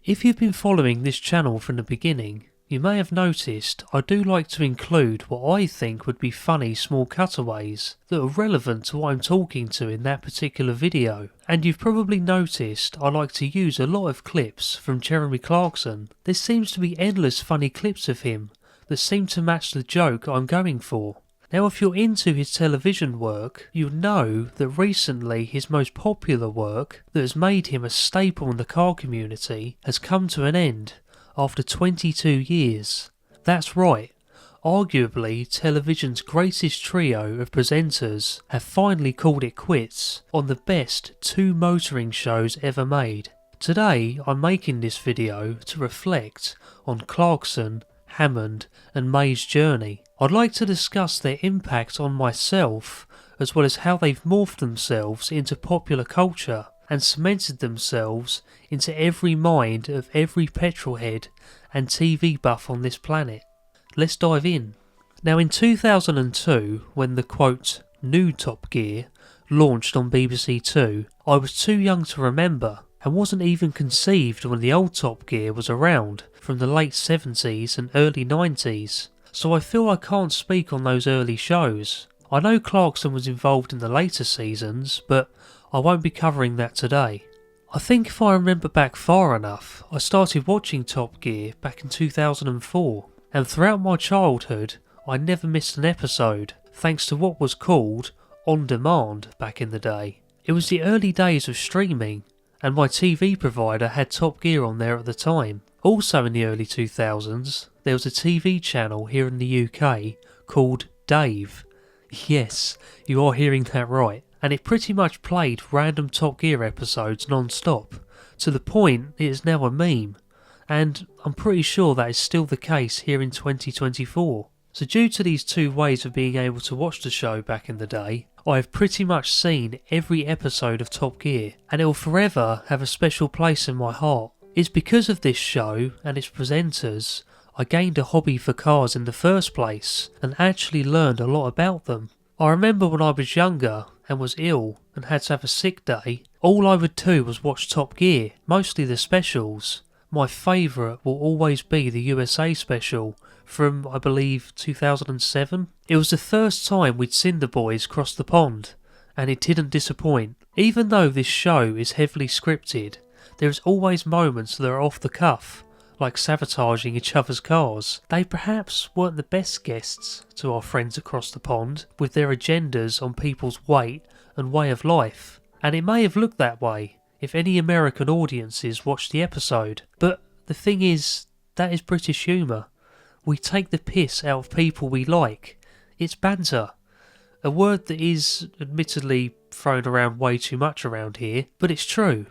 If you've been following this channel from the beginning, you may have noticed I do like to include what I think would be funny small cutaways that are relevant to what I'm talking to in that particular video. And you've probably noticed I like to use a lot of clips from Jeremy Clarkson. There seems to be endless funny clips of him that seem to match the joke I'm going for. Now, if you're into his television work, you'll know that recently his most popular work, that has made him a staple in the car community, has come to an end after 22 years. That's right, arguably television's greatest trio of presenters have finally called it quits on the best 2 motoring shows ever made. Today I'm making this video to reflect on Clarkson, Hammond and May's journey. I'd like to discuss their impact on myself, as well as how they've morphed themselves into popular culture and cemented themselves into every mind of every petrolhead and TV buff on this planet. Let's dive in. Now, in 2002, when the quote new Top Gear launched on BBC Two, I was too young to remember and wasn't even conceived when the old Top Gear was around from the late 70s and early 90s, so I feel I can't speak on those early shows. I know Clarkson was involved in the later seasons, but I won't be covering that today. I think if I remember back far enough, I started watching Top Gear back in 2004, and throughout my childhood I never missed an episode, thanks to what was called on demand back in the day. It was the early days of streaming, and my TV provider had Top Gear on there at the time. Also in the early 2000s, there was a TV channel here in the UK called Dave. Yes, you are hearing that right. And it pretty much played random Top Gear episodes non-stop, to the point it is now a meme, and I'm pretty sure that is still the case here in 2024. So due to these 2 ways of being able to watch the show back in the day, I have pretty much seen every episode of Top Gear, and it will forever have a special place in my heart. It's because of this show and its presenters I gained a hobby for cars in the first place, and actually learned a lot about them. I remember when I was younger and was ill and had to have a sick day, all I would do was watch Top Gear, mostly the specials. My favourite will always be the USA special from, I believe, 2007. It was the first time we'd seen the boys cross the pond, and it didn't disappoint. Even though this show is heavily scripted, there's always moments that are off the cuff, like sabotaging each other's cars. They perhaps weren't the best guests to our friends across the pond, with their agendas on people's weight and way of life, and it may have looked that way if any American audiences watched the episode, but the thing is, that is British humour. We take the piss out of people we like. It's banter, a word that is admittedly thrown around way too much around here, but it's true.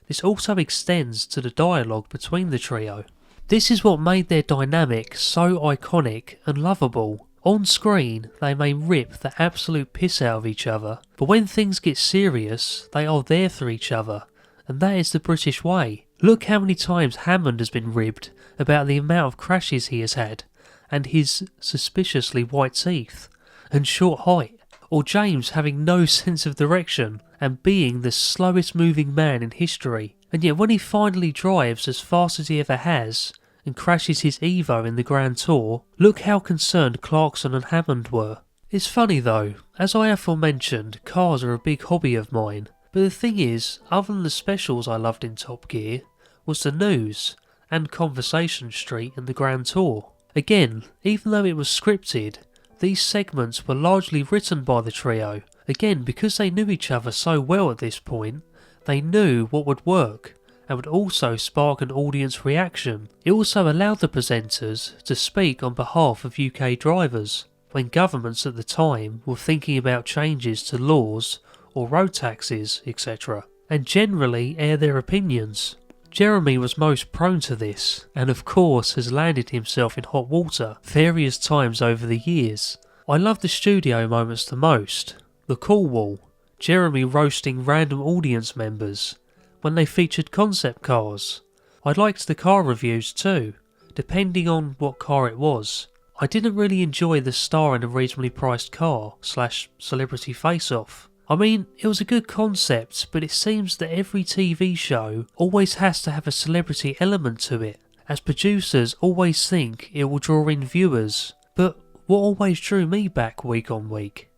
This also extends to the dialogue between the trio. This is what made their dynamic so iconic and lovable. On screen, they may rip the absolute piss out of each other, but when things get serious, they are there for each other, and that is the British way. Look how many times Hammond has been ribbed about the amount of crashes he has had, and his suspiciously white teeth, and short height, or James having no sense of direction, and being the slowest moving man in history. And yet when he finally drives as fast as he ever has, and crashes his Evo in the Grand Tour, look how concerned Clarkson and Hammond were. It's funny though, as I aforementioned, cars are a big hobby of mine, but the thing is, other than the specials I loved in Top Gear, was the news, and Conversation Street and the Grand Tour. Again, even though it was scripted, these segments were largely written by the trio. Again, because they knew each other so well at this point, they knew what would work, and would also spark an audience reaction. It also allowed the presenters to speak on behalf of UK drivers, when governments at the time were thinking about changes to laws or road taxes, etc., and generally air their opinions. Jeremy was most prone to this, and of course has landed himself in hot water various times over the years. I love the studio moments the most. The Cool Wall, Jeremy roasting random audience members, when they featured concept cars. I liked the car reviews too, depending on what car it was. I didn't really enjoy the star in a reasonably priced car / celebrity face-off. I mean, it was a good concept, but it seems that every TV show always has to have a celebrity element to it, as producers always think it will draw in viewers. But what always drew me back week on week?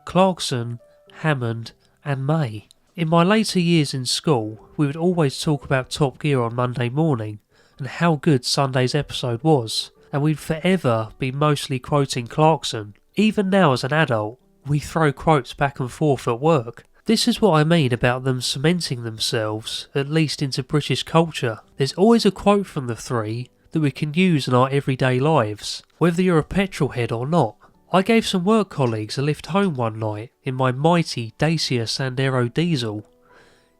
Clarkson, Hammond and May. In my later years in school, we would always talk about Top Gear on Monday morning and how good Sunday's episode was, and we'd forever be mostly quoting Clarkson. Even now as an adult, we throw quotes back and forth at work. This is what I mean about them cementing themselves, at least into British culture. There's always a quote from the three that we can use in our everyday lives, whether you're a petrol head or not. I gave some work colleagues a lift home one night in my mighty Dacia Sandero diesel.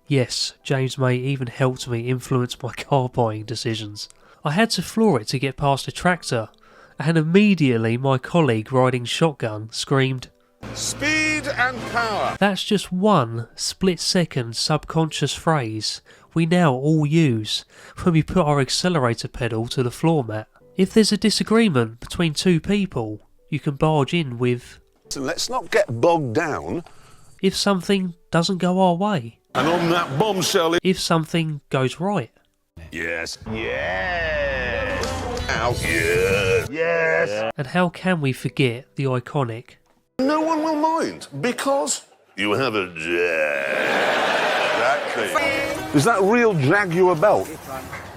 Yes, James May even helped me influence my car buying decisions. I had to floor it to get past a tractor, and immediately my colleague riding shotgun screamed, "Speed and power!" That's just one split-second subconscious phrase we now all use when we put our accelerator pedal to the floor mat. If there's a disagreement between two people, you can barge in with, "Let's not get bogged down." If something doesn't go our way. And on that bombshell... If something goes right. Yes. Yes. Ow. Yes. Yes. And how can we forget the iconic, "No one will mind, because you have a jag." Exactly. Is that real Jaguar belt?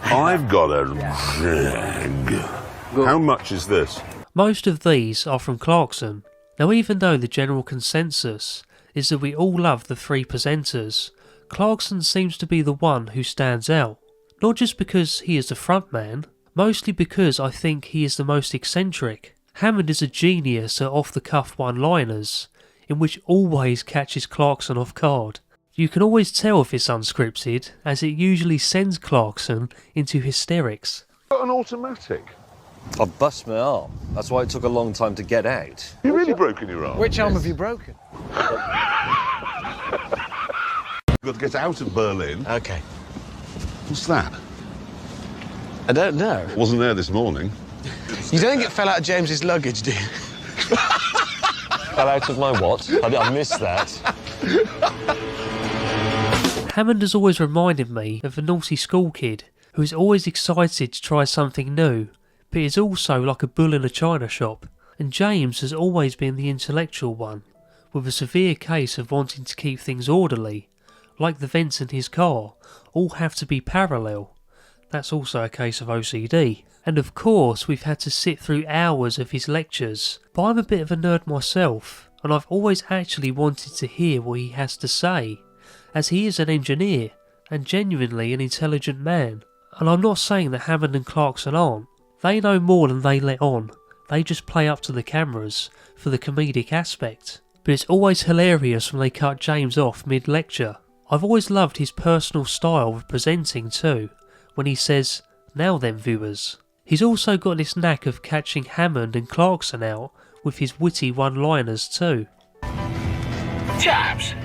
I've got a jag. How much is this? Most of these are from Clarkson. Now, even though the general consensus is that we all love the three presenters, Clarkson seems to be the one who stands out. Not just because he is the frontman, mostly because I think he is the most eccentric. Hammond is a genius at off-the-cuff one-liners, in which always catches Clarkson off guard. You can always tell if it's unscripted, as it usually sends Clarkson into hysterics. Got an automatic? I've bust my arm. That's why it took a long time to get out. You really broken your arm? Which arm have you broken? You've got to get out of Berlin. Okay. What's that? I don't know. Wasn't there this morning. You don't think it fell out of James's luggage, do you? Fell out of my what? I missed that. Hammond has always reminded me of a naughty school kid who is always excited to try something new, but is also like a bull in a china shop. And James has always been the intellectual one, with a severe case of wanting to keep things orderly, like the vents in his car all have to be parallel. That's also a case of OCD. And of course we've had to sit through hours of his lectures, but I'm a bit of a nerd myself, and I've always actually wanted to hear what he has to say, as he is an engineer, and genuinely an intelligent man. And I'm not saying that Hammond and Clarkson aren't. They know more than they let on. They just play up to the cameras for the comedic aspect. But it's always hilarious when they cut James off mid-lecture. I've always loved his personal style of presenting too, when he says, "Now then, viewers." He's also got this knack of catching Hammond and Clarkson out with his witty one-liners too. Chaps,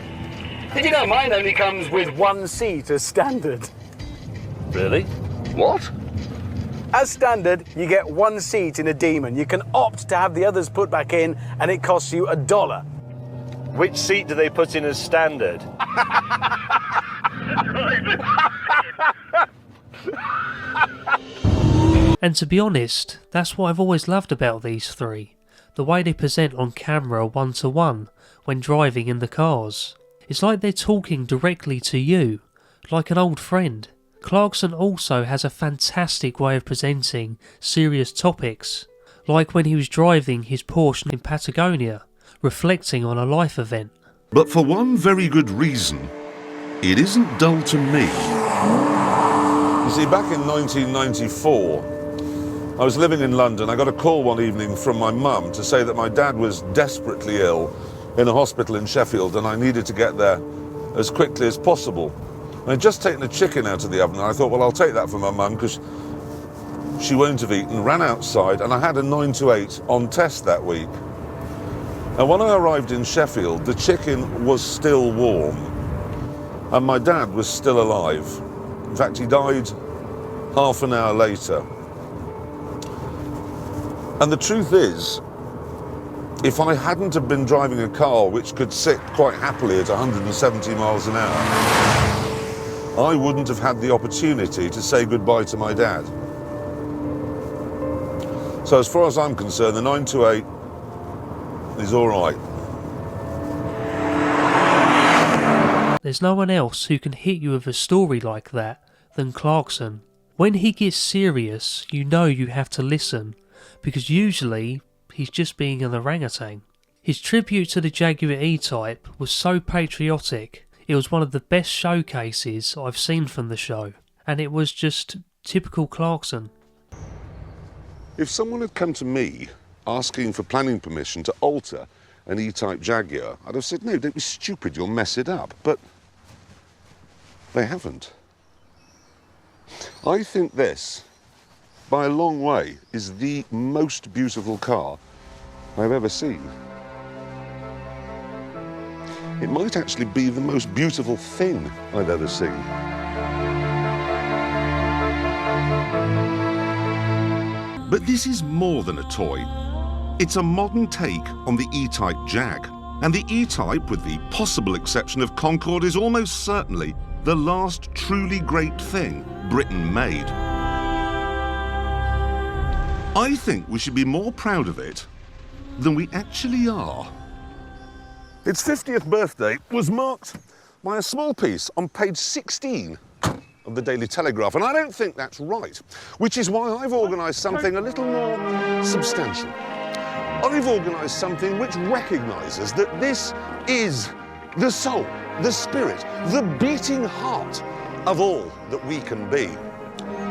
did you know mine only comes with one seat as standard? Really? What? As standard, you get one seat in a Demon. You can opt to have the others put back in, and it costs you $1. Which seat do they put in as standard? And to be honest, that's what I've always loved about these three. The way they present on camera one-to-one when driving in the cars. It's like they're talking directly to you, like an old friend. Clarkson also has a fantastic way of presenting serious topics, like when he was driving his Porsche in Patagonia, reflecting on a life event. But for one very good reason, it isn't dull to me. You see, back in 1994, I was living in London. I got a call one evening from my mum to say that my dad was desperately ill in a hospital in Sheffield and I needed to get there as quickly as possible. And I'd just taken a chicken out of the oven and I thought, well, I'll take that for my mum because she won't have eaten. Ran outside and I had a 9 to 8 on test that week. And when I arrived in Sheffield, the chicken was still warm and my dad was still alive. In fact, he died half an hour later. And the truth is, if I hadn't have been driving a car which could sit quite happily at 170 miles an hour, I wouldn't have had the opportunity to say goodbye to my dad. So as far as I'm concerned, the 928 is all right. There's no one else who can hit you with a story like that than Clarkson. When he gets serious, you know you have to listen, because usually he's just being an orangutan. His tribute to the Jaguar E-Type was so patriotic, it was one of the best showcases I've seen from the show, and it was just typical Clarkson. If someone had come to me asking for planning permission to alter an E-Type Jaguar, I'd have said, no, don't be stupid, you'll mess it up. But they haven't. I think this, by a long way, is the most beautiful car I've ever seen. It might actually be the most beautiful thing I've ever seen. But this is more than a toy. It's a modern take on the E-Type Jag. And the E-Type, with the possible exception of Concorde, is almost certainly the last truly great thing Britain made. I think we should be more proud of it than we actually are. Its 50th birthday was marked by a small piece on page 16 of the Daily Telegraph, and I don't think that's right, which is why I've organised something a little more substantial. I've organised something which recognises that this is the soul, the spirit, the beating heart of all that we can be.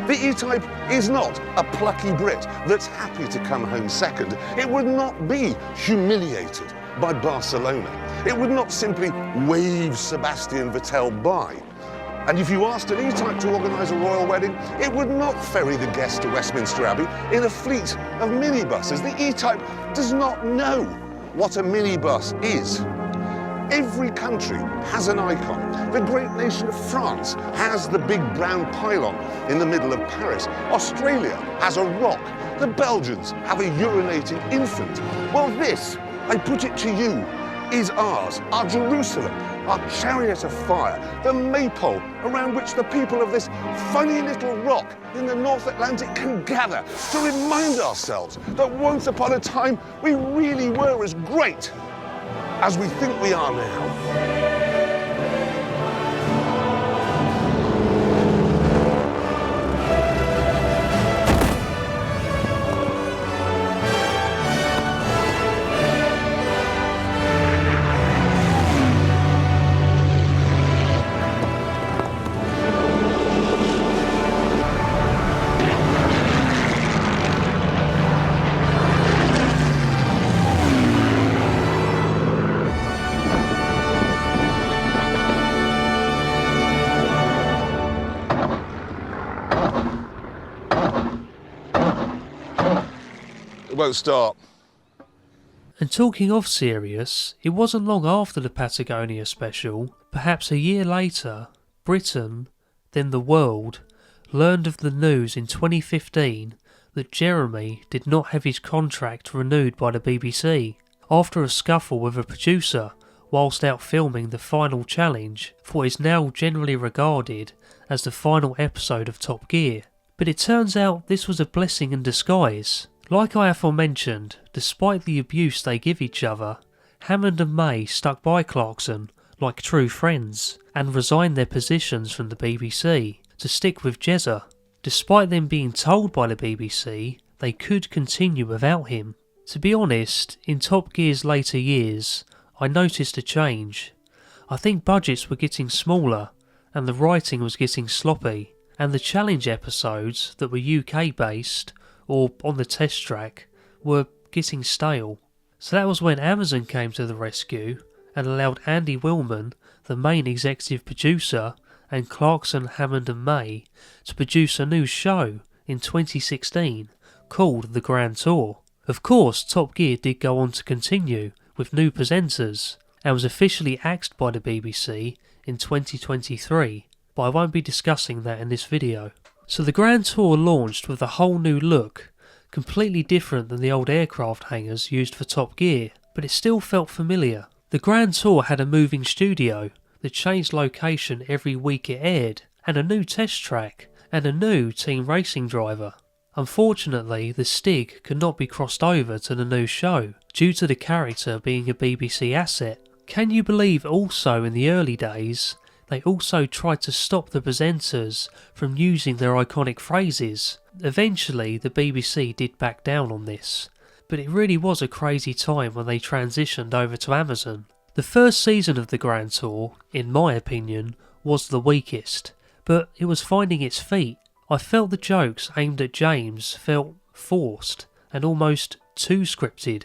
The E-Type is not a plucky Brit that's happy to come home second. It would not be humiliated by Barcelona. It would not simply wave Sebastian Vettel by. And if you asked an E-Type to organise a royal wedding, it would not ferry the guests to Westminster Abbey in a fleet of minibuses. The E-Type does not know what a minibus is. Every country has an icon. The great nation of France has the big brown pylon in the middle of Paris. Australia has a rock. The Belgians have a urinating infant. Well, this, I put it to you, is ours, our Jerusalem, our chariot of fire, the maypole around which the people of this funny little rock in the North Atlantic can gather to remind ourselves that once upon a time we really were as great as we think we are now. It won't start. And talking of serious, it wasn't long after the Patagonia special, perhaps a year later, Britain, then the world, learned of the news in 2015 that Jeremy did not have his contract renewed by the BBC after a scuffle with a producer whilst out filming the final challenge for what is now generally regarded as the final episode of Top Gear. But it turns out this was a blessing in disguise. Like I aforementioned, despite the abuse they give each other, Hammond and May stuck by Clarkson like true friends and resigned their positions from the BBC to stick with Jezza, despite them being told by the BBC they could continue without him. To be honest, in Top Gear's later years, I noticed a change. I think budgets were getting smaller and the writing was getting sloppy, and the challenge episodes that were UK based or on the test track were getting stale. So that was when Amazon came to the rescue and allowed Andy Willman, the main executive producer, and Clarkson, Hammond and May to produce a new show in 2016 called The Grand Tour. Of course, Top Gear did go on to continue with new presenters and was officially axed by the BBC in 2023, but I won't be discussing that in this video. So the Grand Tour launched with a whole new look, completely different than the old aircraft hangars used for Top Gear. but it still felt familiar. The Grand Tour had a moving studio that changed location every week it aired, and a new test track, and a new team racing driver. Unfortunately, the Stig could not be crossed over to the new show, due to the character being a BBC asset. Can you believe also in the early days, they also tried to stop the presenters from using their iconic phrases? Eventually, the BBC did back down on this, but it really was a crazy time when they transitioned over to Amazon. The first season of the Grand Tour, in my opinion, was the weakest, but it was finding its feet. I felt the jokes aimed at James felt forced and almost too scripted,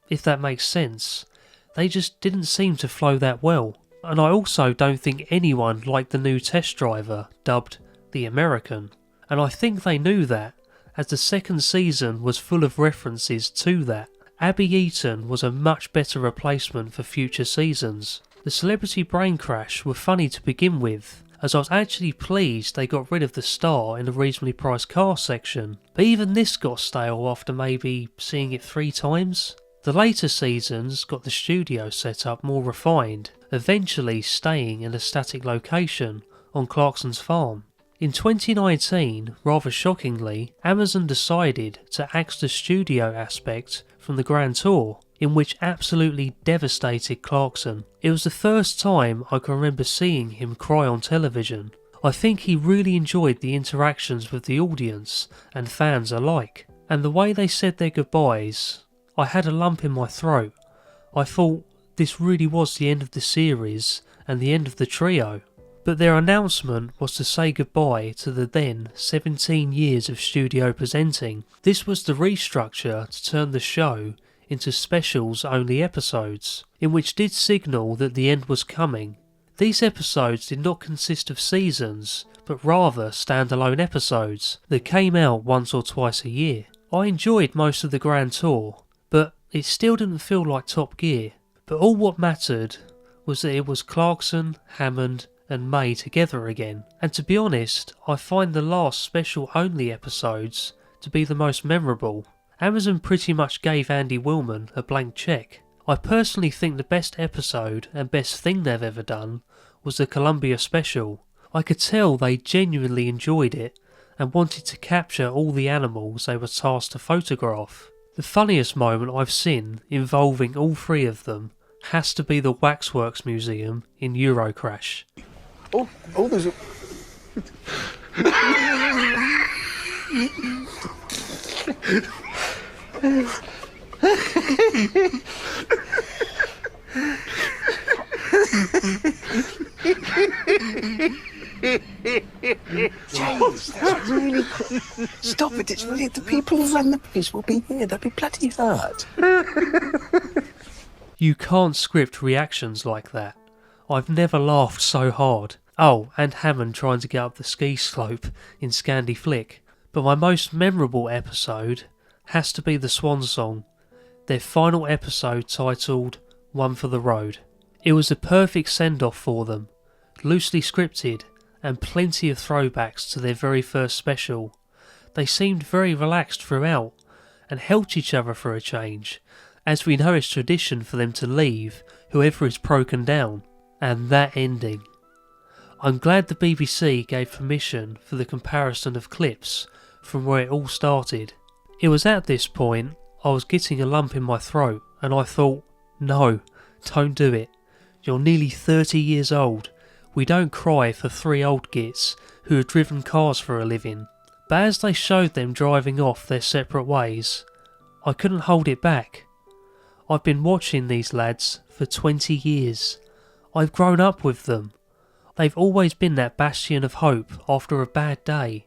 if that makes sense. They just didn't seem to flow that well. And I also don't think anyone liked the new test driver, dubbed the American. And I think they knew that, as the second season was full of references to that. Abby Eaton was a much better replacement for future seasons. The celebrity brain crash were funny to begin with, as I was actually pleased they got rid of the star in the reasonably priced car section. But even this got stale after maybe seeing it 3 times. The later seasons got the studio set up more refined, eventually staying in a static location on Clarkson's farm. In 2019, rather shockingly, Amazon decided to axe the studio aspect from the Grand Tour, in which absolutely devastated Clarkson. It was the first time I can remember seeing him cry on television. I think he really enjoyed the interactions with the audience and fans alike, and the way they said their goodbyes, I had a lump in my throat. I thought this really was the end of the series and the end of the trio. But their announcement was to say goodbye to the then 17 years of studio presenting. This was the restructure to turn the show into specials only episodes, in which did signal that the end was coming. These episodes did not consist of seasons, but rather standalone episodes that came out once or twice a year. I enjoyed most of the Grand Tour, but it still didn't feel like Top Gear. But all what mattered was that it was Clarkson, Hammond and May together again. And to be honest, I find the last special only episodes to be the most memorable. Amazon pretty much gave Andy Willman a blank cheque. I personally think the best episode and best thing they've ever done was the Columbia special. I could tell they genuinely enjoyed it and wanted to capture all the animals they were tasked to photograph. The funniest moment I've seen involving all 3 of them has to be the Waxworks Museum in Eurocrash. Oh, there's a... James, that's really cool. Stop it, it's really... The people who run the place will be here. They'll be bloody hurt. You can't script reactions like that. I've never laughed so hard. Oh, and Hammond trying to get up the ski slope in Scandi Flick. But my most memorable episode has to be the Swan Song, their final episode titled One for the Road. It was a perfect send-off for them, loosely scripted and plenty of throwbacks to their very first special. They seemed very relaxed throughout and helped each other for a change, as we know it's tradition for them to leave whoever is broken down. And that ending. I'm glad the BBC gave permission for the comparison of clips from where it all started. It was at this point I was getting a lump in my throat and I thought, no, don't do it. You're nearly 30 years old. We don't cry for 3 old gits who have driven cars for a living. But as they showed them driving off their separate ways, I couldn't hold it back. I've been watching these lads for 20 years. I've grown up with them. They've always been that bastion of hope after a bad day,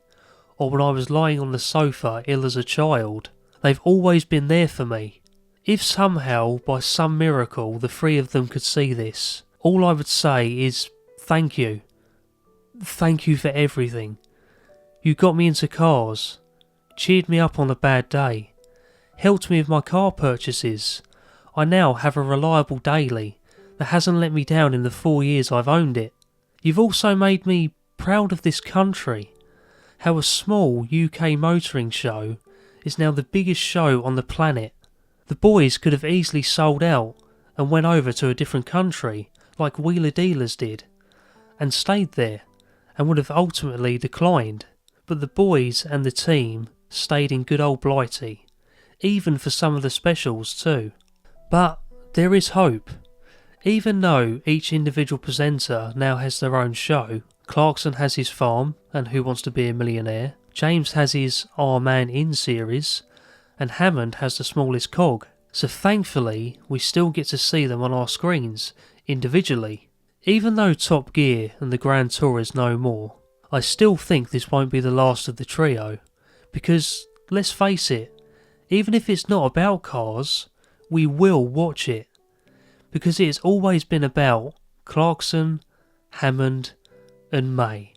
or when I was lying on the sofa ill as a child. They've always been there for me. If somehow, by some miracle, the 3 of them could see this, all I would say is thank you. Thank you for everything. You got me into cars, cheered me up on a bad day, helped me with my car purchases. I now have a reliable daily that hasn't let me down in the 4 years I've owned it. You've also made me proud of this country. How a small UK motoring show is now the biggest show on the planet. The boys could have easily sold out and went over to a different country, like Wheeler Dealers did, and stayed there, and would have ultimately declined. But the boys and the team stayed in good old Blighty, even for some of the specials too. But there is hope. Even though each individual presenter now has their own show, Clarkson has his farm and Who Wants to Be a Millionaire, James has his Our Man In series, and Hammond has the smallest cog. So thankfully we still get to see them on our screens, individually. Even though Top Gear and the Grand Tour is no more, I still think this won't be the last of the trio, because, let's face it, even if it's not about cars, we will watch it, because it has always been about Clarkson, Hammond and May.